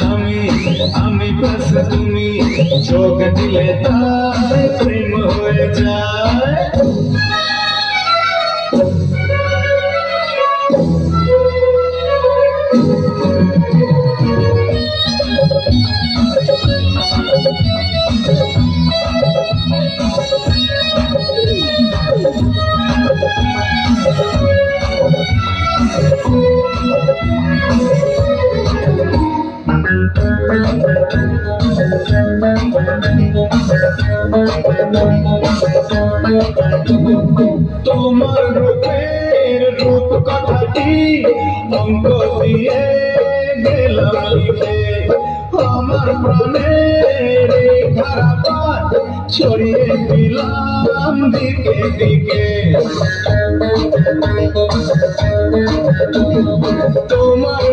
আমি আমি বাস তুমি চোখ দিলে তাই প্রেম হয়ে যায়। তোমার রূপের রূপ কথাটি অঙ্ক দিয়ে গেলাম লিখে, আমার প্রাণের ধারাপাত ছড়িয়ে দিলাম দিকে দিকে। তোমার